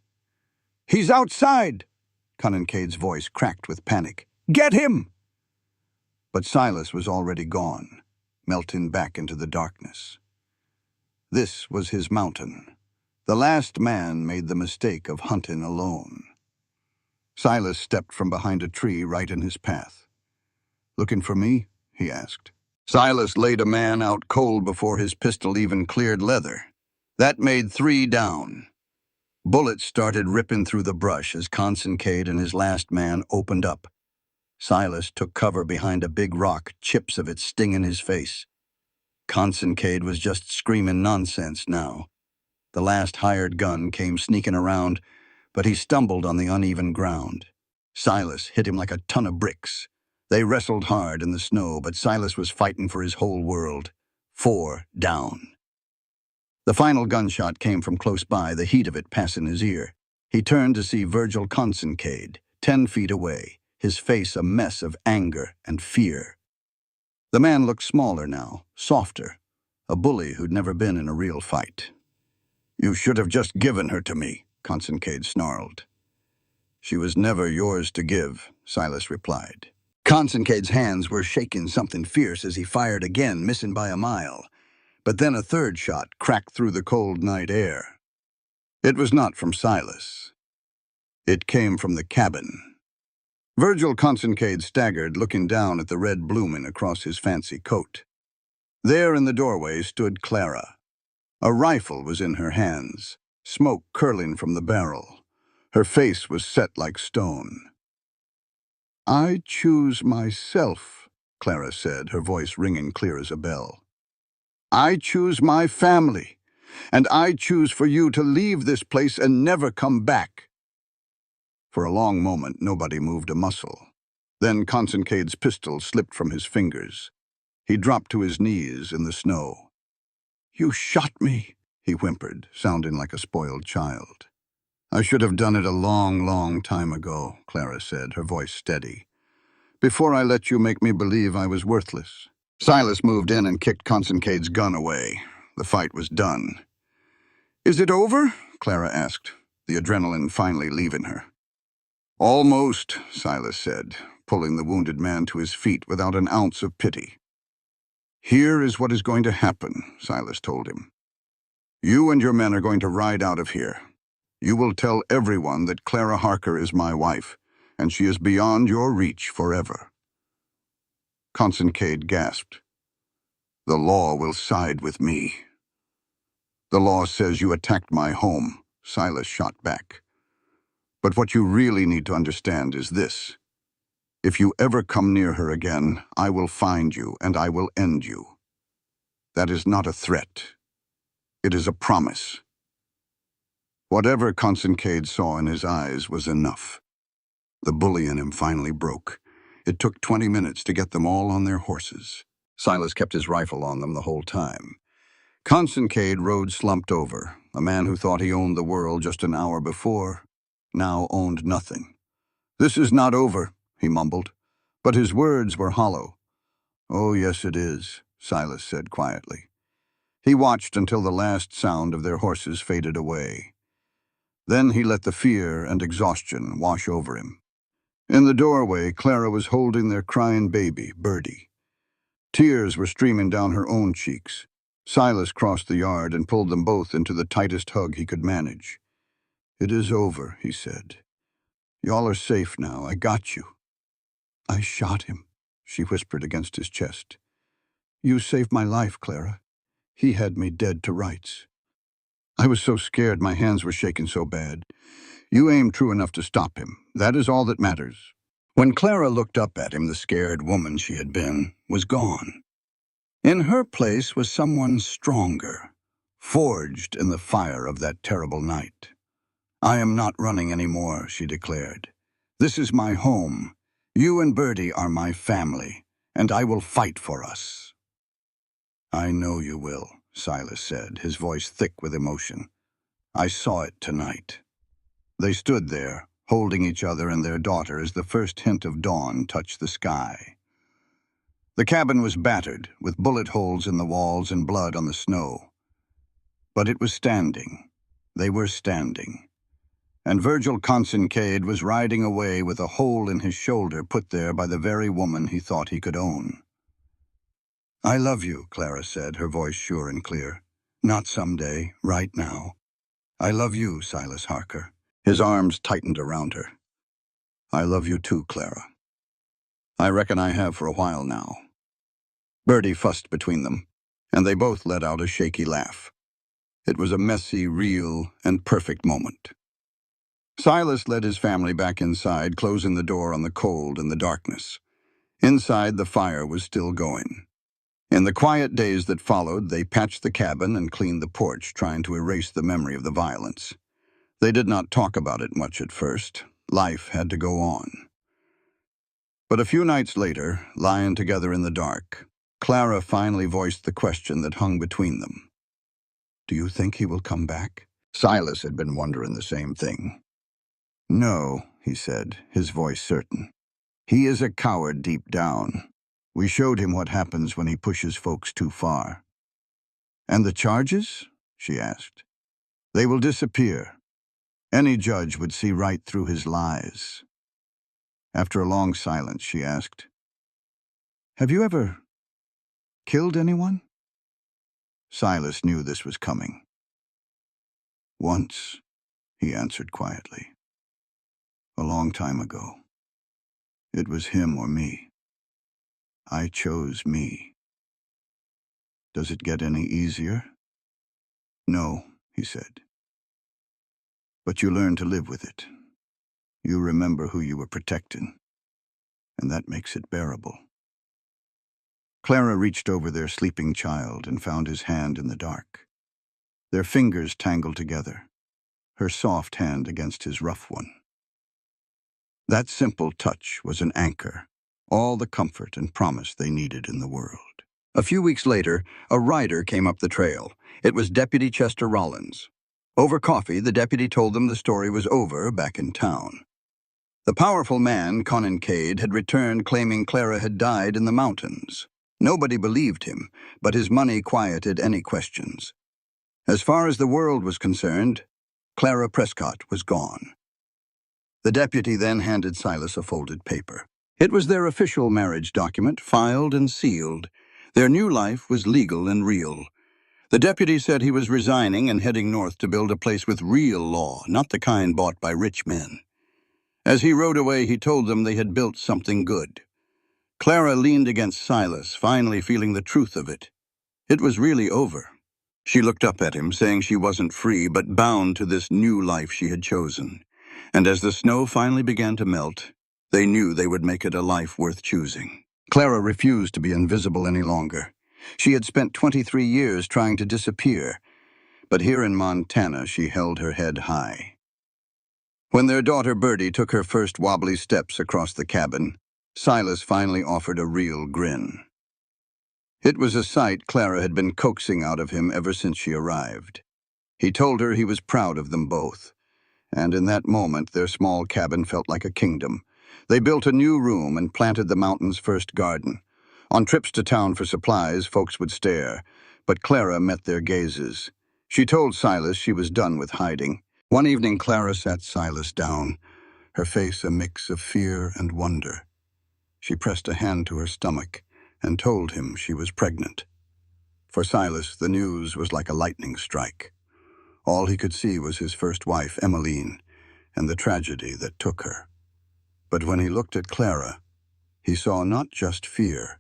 Speaker 2: "He's outside!" Connencade's voice cracked with panic. "Get him!" But Silas was already gone, melting back into the darkness. This was his mountain. The last man made the mistake of hunting alone. Silas stepped from behind a tree right in his path. "Looking for me?" he asked. Silas laid a man out cold before his pistol even cleared leather. That made 3 down. Bullets started ripping through the brush as Connencaid and his last man opened up. Silas took cover behind a big rock, chips of it stinging his face. Connencaid was just screaming nonsense now. The last hired gun came sneaking around, but he stumbled on the uneven ground. Silas hit him like a ton of bricks. They wrestled hard in the snow, but Silas was fighting for his whole world. 4 down. The final gunshot came from close by, the heat of it passing his ear. He turned to see Virgil Connencaid, 10 feet away, his face a mess of anger and fear. The man looked smaller now, softer, a bully who'd never been in a real fight. "You should have just given her to me," Connencaid snarled. "She was never yours to give," Silas replied. Connencaid's hands were shaking something fierce as he fired again, missing by a mile. But then a third shot cracked through the cold night air. It was not from Silas. It came from the cabin. Virgil Connencaid staggered, looking down at the red blooming across his fancy coat. There in the doorway stood Clara. A rifle was in her hands, smoke curling from the barrel. Her face was set like stone. "I choose myself," Clara said, her voice ringing clear as a bell. "I choose my family, and I choose for you to leave this place and never come back." For a long moment, nobody moved a muscle. Then Connencaid's pistol slipped from his fingers. He dropped to his knees in the snow. "You shot me," he whimpered, sounding like a spoiled child. "I should have done it a long, long time ago," Clara said, her voice steady. "Before I let you make me believe I was worthless." Silas moved in and kicked Connencaid's gun away. The fight was done. "Is it over?" Clara asked, the adrenaline finally leaving her. "Almost," Silas said, pulling the wounded man to his feet without an ounce of pity. "Here is what is going to happen," Silas told him. "You and your men are going to ride out of here. You will tell everyone that Clara Harker is my wife, and she is beyond your reach forever." Connencaid gasped. "The law will side with me." "The law says you attacked my home," Silas shot back. "But what you really need to understand is this. If you ever come near her again, I will find you and I will end you. That is not a threat. It is a promise." Whatever Connencaid saw in his eyes was enough. The bully in him finally broke. It took 20 minutes to get them all on their horses. Silas kept his rifle on them the whole time. Connencaid rode slumped over. A man who thought he owned the world just an hour before now owned nothing. "This is not over," he mumbled, but his words were hollow. "Oh, yes, it is," Silas said quietly. He watched until the last sound of their horses faded away. Then he let the fear and exhaustion wash over him. In the doorway, Clara was holding their crying baby, Birdie. Tears were streaming down her own cheeks. Silas crossed the yard and pulled them both into the tightest hug he could manage. "It is over," he said. "Y'all are safe now. I got you." "I shot him," she whispered against his chest. "You saved my life, Clara. He had me dead to rights. I was so scared, my hands were shaking so bad. You aimed true enough to stop him. That is all that matters." When Clara looked up at him, the scared woman she had been was gone. In her place was someone stronger, forged in the fire of that terrible night. "I am not running anymore," she declared. "This is my home. You and Birdie are my family, and I will fight for us." "I know you will," Silas said, his voice thick with emotion. "I saw it tonight." They stood there, holding each other and their daughter as the first hint of dawn touched the sky. The cabin was battered, with bullet holes in the walls and blood on the snow. But it was standing. They were standing. And Virgil Kincaid was riding away with a hole in his shoulder put there by the very woman he thought he could own. "I love you," Clara said, her voice sure and clear. "Not someday, right now. I love you, Silas Harker." His arms tightened around her. "I love you too, Clara. I reckon I have for a while now." Bertie fussed between them, and they both let out a shaky laugh. It was a messy, real, and perfect moment. Silas led his family back inside, closing the door on the cold and the darkness. Inside, the fire was still going. In the quiet days that followed, they patched the cabin and cleaned the porch, trying to erase the memory of the violence. They did not talk about it much at first. Life had to go on. But a few nights later, lying together in the dark, Clara finally voiced the question that hung between them. "Do you think he will come back?" Silas had been wondering the same thing. "No," he said, his voice certain. "He is a coward deep down. We showed him what happens when he pushes folks too far." "And the charges?" she asked. "They will disappear. Any judge would see right through his lies." After a long silence, she asked, "Have you ever killed anyone?" Silas knew this was coming. "Once," he answered quietly. "A long time ago. It was him or me. I chose me." "Does it get any easier?" "No," he said. "But you learn to live with it. You remember who you were protecting, and that makes it bearable." Clara reached over their sleeping child and found his hand in the dark. Their fingers tangled together, her soft hand against his rough one. That simple touch was an anchor, all the comfort and promise they needed in the world. A few weeks later, a rider came up the trail. It was Deputy Chester Rollins. Over coffee, the deputy told them the story was over back in town. The powerful man, Kincaid, had returned claiming Clara had died in the mountains. Nobody believed him, but his money quieted any questions. As far as the world was concerned, Clara Prescott was gone. The deputy then handed Silas a folded paper. It was their official marriage document, filed and sealed. Their new life was legal and real. The deputy said he was resigning and heading north to build a place with real law, not the kind bought by rich men. As he rode away, he told them they had built something good. Clara leaned against Silas, finally feeling the truth of it. It was really over. She looked up at him, saying she wasn't free, but bound to this new life she had chosen. And as the snow finally began to melt, they knew they would make it a life worth choosing. Clara refused to be invisible any longer. She had spent 23 years trying to disappear, but here in Montana she held her head high. When their daughter Bertie took her first wobbly steps across the cabin, Silas finally offered a real grin. It was a sight Clara had been coaxing out of him ever since she arrived. He told her he was proud of them both, and in that moment their small cabin felt like a kingdom. They built a new room and planted the mountain's first garden. On trips to town for supplies, folks would stare, but Clara met their gazes. She told Silas she was done with hiding. One evening, Clara sat Silas down, her face a mix of fear and wonder. She pressed a hand to her stomach and told him she was pregnant. For Silas, the news was like a lightning strike. All he could see was his first wife, Emmeline, and the tragedy that took her. But when he looked at Clara, he saw not just fear,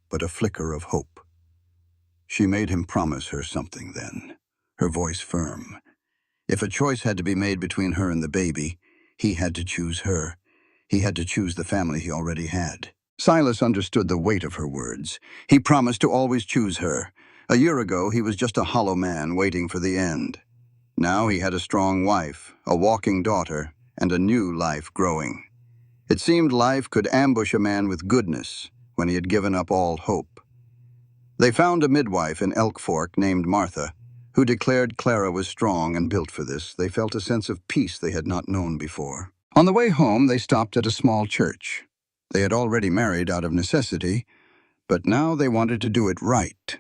Speaker 2: but a flicker of hope. She made him promise her something then, her voice firm. If a choice had to be made between her and the baby, he had to choose her. He had to choose the family he already had. Silas understood the weight of her words. He promised to always choose her. A year ago, he was just a hollow man waiting for the end. Now he had a strong wife, a walking daughter, and a new life growing. It seemed life could ambush a man with goodness when he had given up all hope. They found a midwife in Elk Fork named Martha. who declared Clara was strong and built for this. They felt a sense of peace they had not known before. On the way home, they stopped at a small church. They had already married out of necessity, but now they wanted to do it right.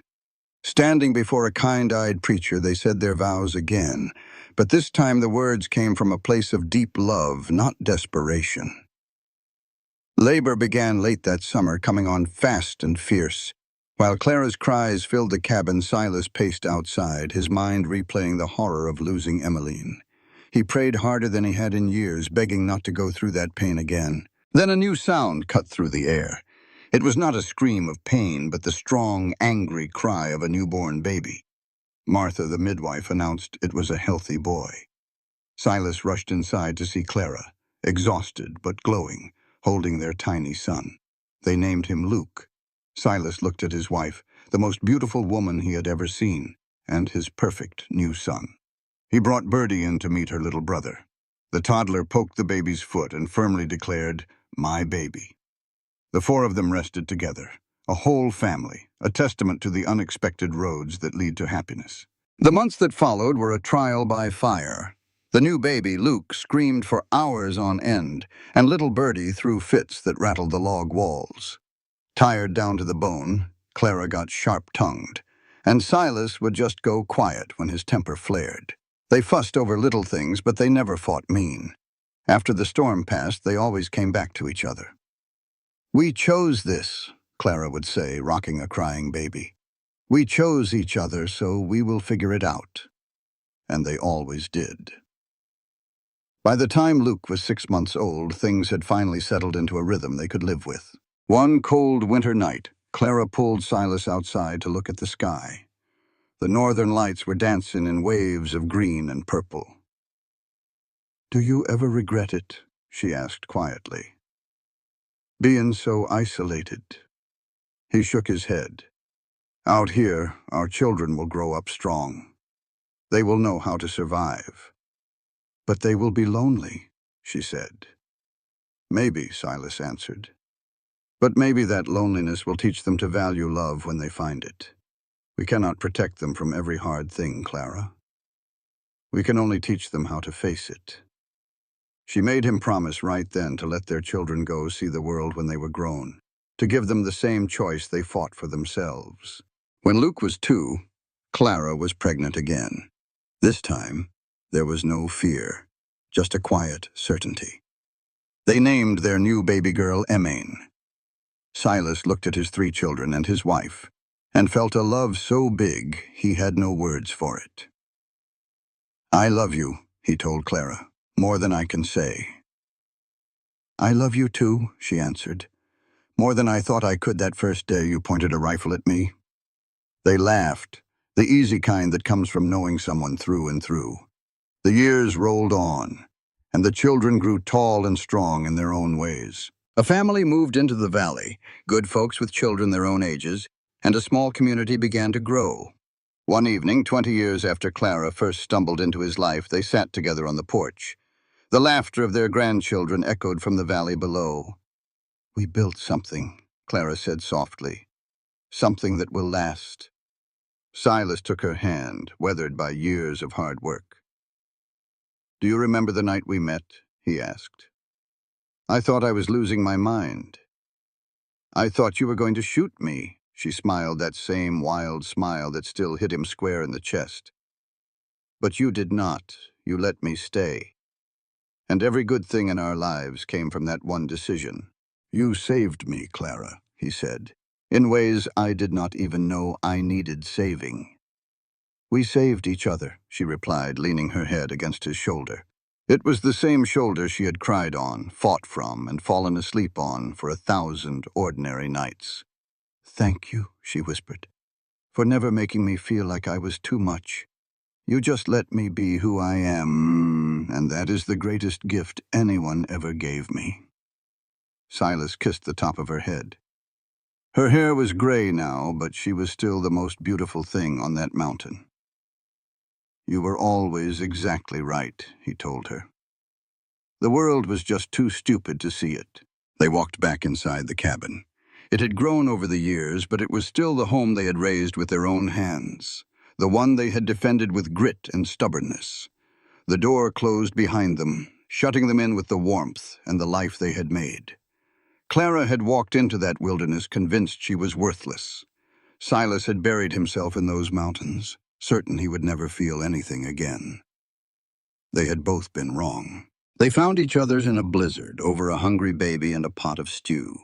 Speaker 2: Standing before a kind-eyed preacher, they said their vows again, but this time the words came from a place of deep love, not desperation. Labor began late that summer, coming on fast and fierce. While Clara's cries filled the cabin, Silas paced outside, his mind replaying the horror of losing Emmeline. He prayed harder than he had in years, begging not to go through that pain again. Then a new sound cut through the air. It was not a scream of pain, but the strong, angry cry of a newborn baby. Martha, the midwife, announced it was a healthy boy. Silas rushed inside to see Clara, exhausted but glowing, holding their tiny son. They named him Luke. Silas looked at his wife, the most beautiful woman he had ever seen, and his perfect new son. He brought Birdie in to meet her little brother. The toddler poked the baby's foot and firmly declared, "My baby." The four of them rested together, a whole family, a testament to the unexpected roads that lead to happiness. The months that followed were a trial by fire. The new baby, Luke, screamed for hours on end, and little Birdie threw fits that rattled the log walls. Tired down to the bone, Clara got sharp-tongued, and Silas would just go quiet when his temper flared. They fussed over little things, but they never fought mean. After the storm passed, they always came back to each other. "We chose this," Clara would say, rocking a crying baby. "We chose each other, so we will figure it out." And they always did. By the time Luke was 6 months old, things had finally settled into a rhythm they could live with. One cold winter night, Clara pulled Silas outside to look at the sky. The northern lights were dancing in waves of green and purple. "Do you ever regret it?" she asked quietly. "Being so isolated." He shook his head. "Out here, our children will grow up strong. They will know how to survive." "But they will be lonely," she said. "Maybe," Silas answered. "But maybe that loneliness will teach them to value love when they find it. We cannot protect them from every hard thing, Clara. We can only teach them how to face it." She made him promise right then to let their children go see the world when they were grown, to give them the same choice they fought for themselves. When Luke was 2, Clara was pregnant again. This time, there was no fear, just a quiet certainty. They named their new baby girl Emmeline. Silas looked at his 3 children and his wife, and felt a love so big he had no words for it. "I love you," he told Clara, "more than I can say." "I love you too," she answered. "More than I thought I could that first day you pointed a rifle at me." They laughed, the easy kind that comes from knowing someone through and through. The years rolled on, and the children grew tall and strong in their own ways. A family moved into the valley, good folks with children their own ages, and a small community began to grow. One evening, 20 years after Clara first stumbled into his life, they sat together on the porch. The laughter of their grandchildren echoed from the valley below. "We built something," Clara said softly. "Something that will last." Silas took her hand, weathered by years of hard work. "Do you remember the night we met?" he asked. "I thought I was losing my mind." "I thought you were going to shoot me," she smiled, that same wild smile that still hit him square in the chest. "But you did not. You let me stay. And every good thing in our lives came from that one decision." "You saved me, Clara," he said, "in ways I did not even know I needed saving." "We saved each other," she replied, leaning her head against his shoulder. It was the same shoulder she had cried on, fought from, and fallen asleep on for 1,000 ordinary nights. "Thank you," she whispered, "for never making me feel like I was too much. You just let me be who I am, and that is the greatest gift anyone ever gave me." Silas kissed the top of her head. Her hair was gray now, but she was still the most beautiful thing on that mountain. "You were always exactly right," he told her. The world was just too stupid to see it. They walked back inside the cabin. It had grown over the years, but it was still the home they had raised with their own hands. the one they had defended with grit and stubbornness. The door closed behind them, shutting them in with the warmth and the life they had made. Clara had walked into that wilderness convinced she was worthless. Silas had buried himself in those mountains, certain he would never feel anything again. They had both been wrong. They found each other in a blizzard over a hungry baby and a pot of stew.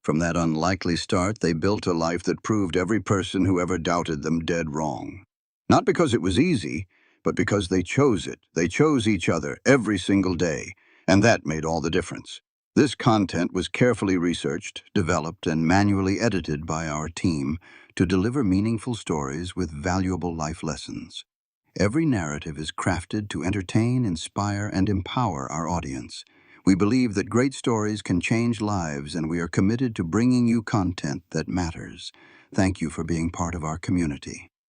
Speaker 2: From that unlikely start, they built a life that proved every person who ever doubted them dead wrong. Not because it was easy, but because they chose it. They chose each other every single day, and that made all the difference. This content was carefully researched, developed, and manually edited by our team to deliver meaningful stories with valuable life lessons. Every narrative is crafted to entertain, inspire, and empower our audience. We believe that great stories can change lives, and we are committed to bringing you content that matters. Thank you for being part of our community.